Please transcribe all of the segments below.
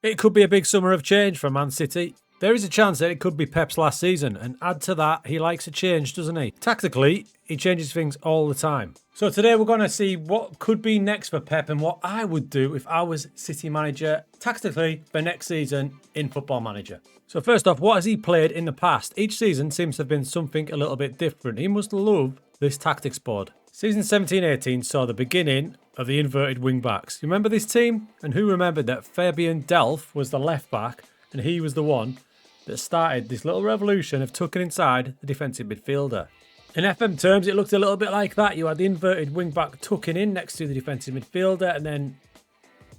It could be a big summer of change for Man City. There is a chance that it could be Pep's last season, and add to that, he likes a change, doesn't he? Tactically, he changes things all the time. So today we're going to see what could be next for Pep and what I would do if I was City manager tactically for next season in Football Manager. So first off, what has he played in the past? Each season seems to have been something a little bit different. He must love this tactics board. Season 17-18 saw the beginning of the inverted wing backs. You remember this team? And who remembered that Fabian Delph was the left back and he was the one that started this little revolution of tucking inside the defensive midfielder? In FM terms, it looked a little bit like that. You had the inverted wing back tucking in next to the defensive midfielder, and then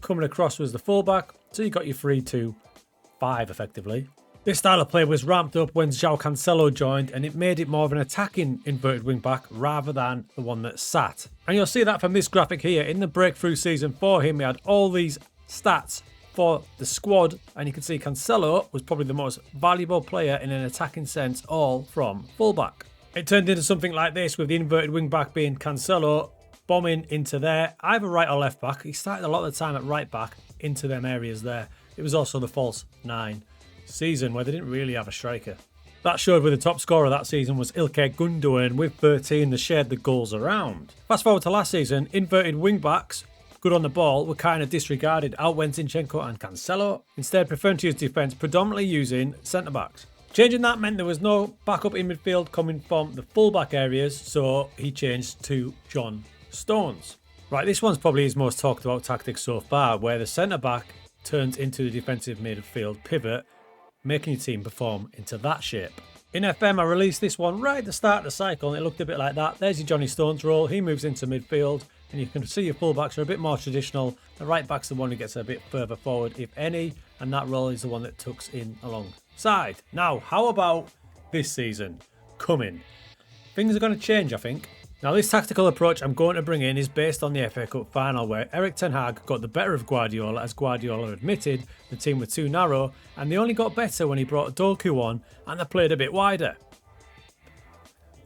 coming across was the fullback. So you got your 3-2-5 effectively. This style of play was ramped up when João Cancelo joined, and it made it more of an attacking inverted wing back rather than the one that sat. And you'll see that from this graphic here. In the breakthrough season for him, he had all these stats for the squad, and you can see Cancelo was probably the most valuable player in an attacking sense, all from fullback. It turned into something like this, with the inverted wing back being Cancelo bombing into there, either right or left back. He started a lot of the time at right back into them areas there. It was also the false 9 season where they didn't really have a striker. That showed with the top scorer that season was Ilkay Gundogan with 13 that shared the goals around. Fast forward to last season, inverted wing backs good on the ball were kind of disregarded. Out went Zinchenko and Cancelo, instead preferring to use defence, predominantly using centre backs. Changing that meant there was no backup in midfield coming from the fullback areas, so he changed to John Stones. Right, this one's probably his most talked about tactic so far, where the centre back turns into the defensive midfield pivot, making your team perform into that shape. In FM, I released this one right at the start of the cycle, and it looked a bit like that. There's your Johnny Stones role. He moves into midfield, and you can see your fullbacks are a bit more traditional. The right back's the one who gets a bit further forward, if any, and that role is the one that tucks in alongside. Now, how about this season coming? Things are going to change, I think. Now, this tactical approach I'm going to bring in is based on the FA Cup final, where Erik ten Hag got the better of Guardiola, as Guardiola admitted the team were too narrow, and they only got better when he brought Doku on and they played a bit wider.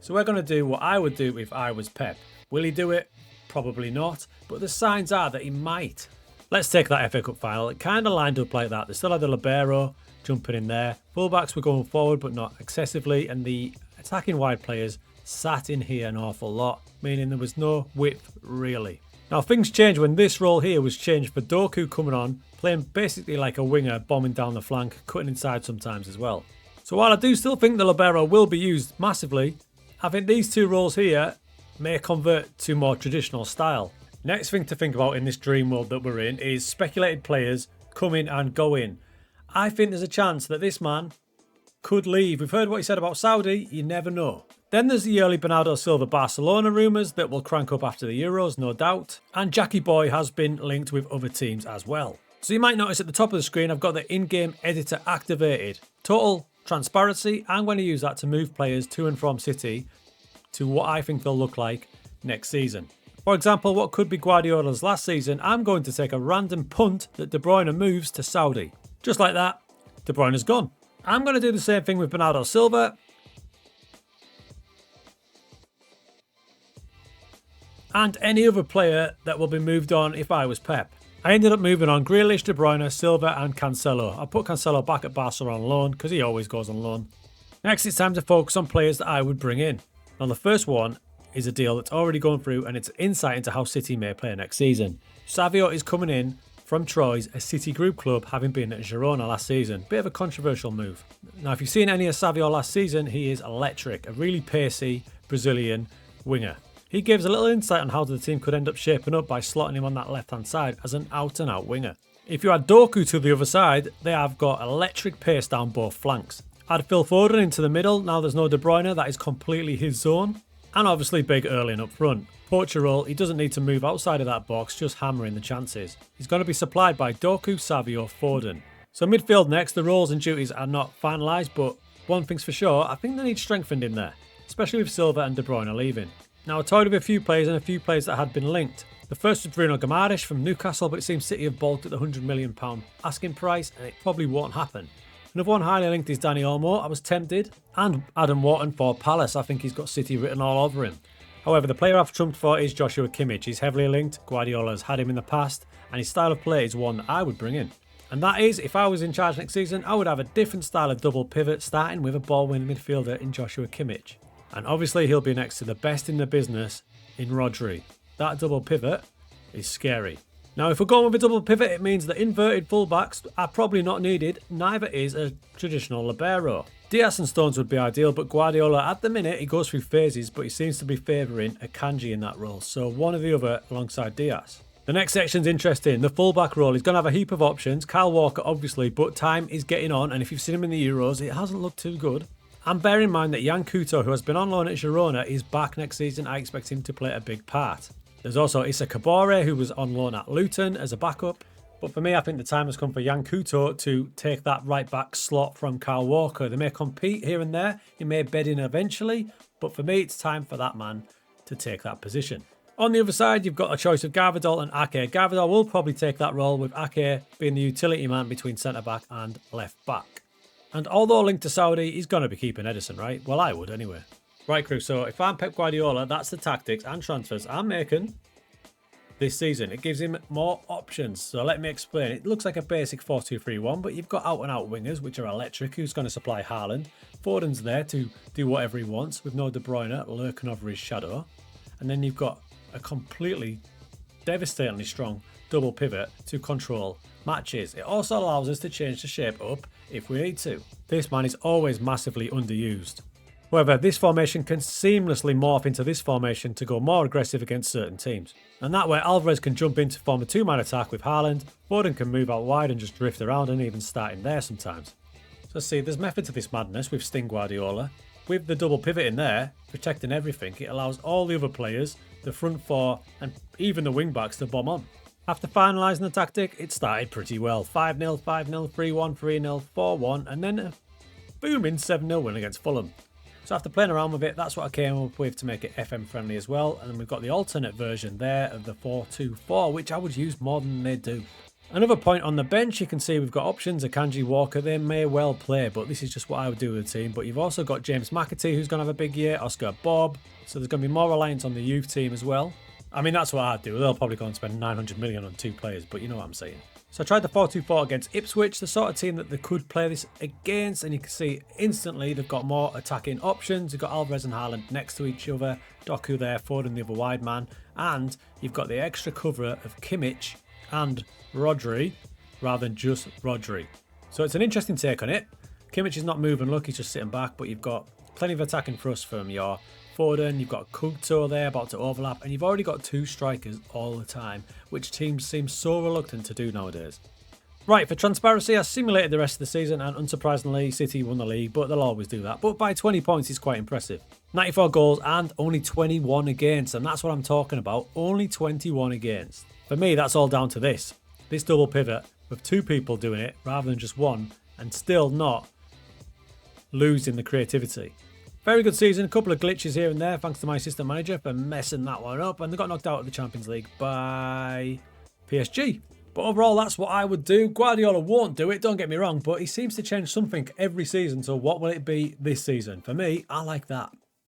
So we're going to do what I would do if I was Pep. Will he do it? Probably not, but the signs are that he might. Let's take that FA Cup final. It kind of lined up like that. They still had the libero jumping in there. Fullbacks were going forward, but not excessively, and the attacking wide players sat in here an awful lot, meaning there was no width really. Now things changed when this role here was changed for Doku coming on, playing basically like a winger, bombing down the flank, cutting inside sometimes as well. So while I do still think the libero will be used massively, I think these two roles here may convert to more traditional style. Next thing to think about in this dream world that we're in is speculated players coming and going. I think there's a chance that this man could leave. We've heard what he said about Saudi, you never know. Then there's the early Bernardo Silva Barcelona rumours that will crank up after the Euros, no doubt. And Jackie Boy has been linked with other teams as well. So you might notice at the top of the screen I've got the in-game editor activated. Total transparency, I'm going to use that to move players to and from City to what I think they'll look like next season. For example, what could be Guardiola's last season, I'm going to take a random punt that De Bruyne moves to Saudi. Just like that, De Bruyne's gone. I'm going to do the same thing with Bernardo Silva. And any other player that will be moved on if I was Pep. I ended up moving on Grealish, De Bruyne, Silva and Cancelo. I put Cancelo back at Barcelona on loan because he always goes on loan. Next, it's time to focus on players that I would bring in. Now the first one is a deal that's already gone through, and it's insight into how City may play next season. Savio is coming in from Troyes, a City group club, having been at Girona last season. Bit of a controversial move. Now if you've seen any of Savio last season, he is electric. A really pacey Brazilian winger. He gives a little insight on how the team could end up shaping up by slotting him on that left-hand side as an out-and-out winger. If you add Doku to the other side, they have got electric pace down both flanks. Add Phil Foden into the middle, now there's no De Bruyne, that is completely his zone. And obviously big Erling up front. Poacher role, he doesn't need to move outside of that box, just hammering the chances. He's going to be supplied by Doku, Savio, Foden. So midfield next, the roles and duties are not finalised, but one thing's for sure, I think they need strengthened in there, especially with Silva and De Bruyne leaving. Now I toyed with a few players and a few players that had been linked. The first was Bruno Guimaraes from Newcastle, but it seems City have balked at the £100 million asking price, and it probably won't happen. Another one highly linked is Danny Olmo. I was tempted. And Adam Wharton for Palace. I think he's got City written all over him. However, the player I've trumped for is Joshua Kimmich. He's heavily linked. Guardiola's had him in the past, and his style of play is one that I would bring in. And that is, if I was in charge next season, I would have a different style of double pivot, starting with a ball-winning midfielder in Joshua Kimmich. And obviously he'll be next to the best in the business in Rodri. That double pivot is scary. Now, if we're going with a double pivot, it means that inverted fullbacks are probably not needed. Neither is a traditional libero. Diaz and Stones would be ideal, but Guardiola, at the minute, he goes through phases, but he seems to be favouring Akanji in that role. So one or the other alongside Diaz. The next section's interesting. The fullback role. He's going to have a heap of options. Kyle Walker, obviously, but time is getting on. And if you've seen him in the Euros, it hasn't looked too good. And bear in mind that Jan Couto, who has been on loan at Girona, is back next season. I expect him to play a big part. There's also Issa Kabore, who was on loan at Luton as a backup. But for me, I think the time has come for Jan Couto to take that right-back slot from Kyle Walker. They may compete here and there. He may bed in eventually. But for me, it's time for that man to take that position. On the other side, you've got a choice of Gvardiol and Ake. Gvardiol will probably take that role, with Ake being the utility man between centre-back and left-back. And although linked to Saudi, he's going to be keeping Edison, right? Well, I would anyway. Right, crew, so if I'm Pep Guardiola, that's the tactics and transfers I'm making this season. It gives him more options. So let me explain. It looks like a basic 4-2-3-1, but you've got out-and-out wingers, which are electric, who's going to supply Haaland. Foden's there to do whatever he wants, with no De Bruyne lurking over his shadow. And then you've got a completely devastatingly strong double pivot to control matches. It also allows us to change the shape up if we need to. This man is always massively underused. However, this formation can seamlessly morph into this formation to go more aggressive against certain teams. And that way Alvarez can jump in to form a two-man attack with Haaland, Foden can move out wide and just drift around and even start in there sometimes. So see, there's method to this madness with Sting Guardiola. With the double pivot in there, protecting everything, it allows all the other players, the front four and even the wing-backs to bomb on. After finalising the tactic, it started pretty well. 5-0, 5-0, 3-1, 3-0, 4-1 and then a booming 7-0 win against Fulham. So after playing around with it, that's what I came up with to make it FM friendly as well. And then we've got the alternate version there of the 4-2-4, which I would use more than they do. Another point on the bench, you can see we've got options. Akanji, Walker, they may well play, but this is just what I would do with the team. But you've also got James McAtee, who's going to have a big year, Oscar Bob. So there's going to be more reliance on the youth team as well. I mean, that's what I'd do. They'll probably go and spend 900 million on 2 players, but you know what I'm saying. So I tried the 4-2-4 against Ipswich, the sort of team that they could play this against, and you can see instantly they've got more attacking options. You've got Alvarez and Haaland next to each other, Doku there, Foden the other wide man, and you've got the extra cover of Kimmich and Rodri rather than just Rodri. So it's an interesting take on it. Kimmich is not moving, look, he's just sitting back, but you've got plenty of attacking thrust from your Foden, you've got Couto there about to overlap, and you've already got 2 strikers all the time, which teams seem so reluctant to do nowadays. Right, for transparency, I simulated the rest of the season, and unsurprisingly, City won the league, but they'll always do that. But by 20 points is quite impressive. 94 goals and only 21 against, and that's what I'm talking about, only 21 against. For me, that's all down to this double pivot with 2 people doing it rather than just one, and still not losing the creativity. Very good season, a couple of glitches here and there thanks to my assistant manager for messing that one up, and they got knocked out of the Champions League by PSG. But overall, that's what I would do. Guardiola won't do it, don't get me wrong, but he seems to change something every season, so what will it be this season? For me, I like that.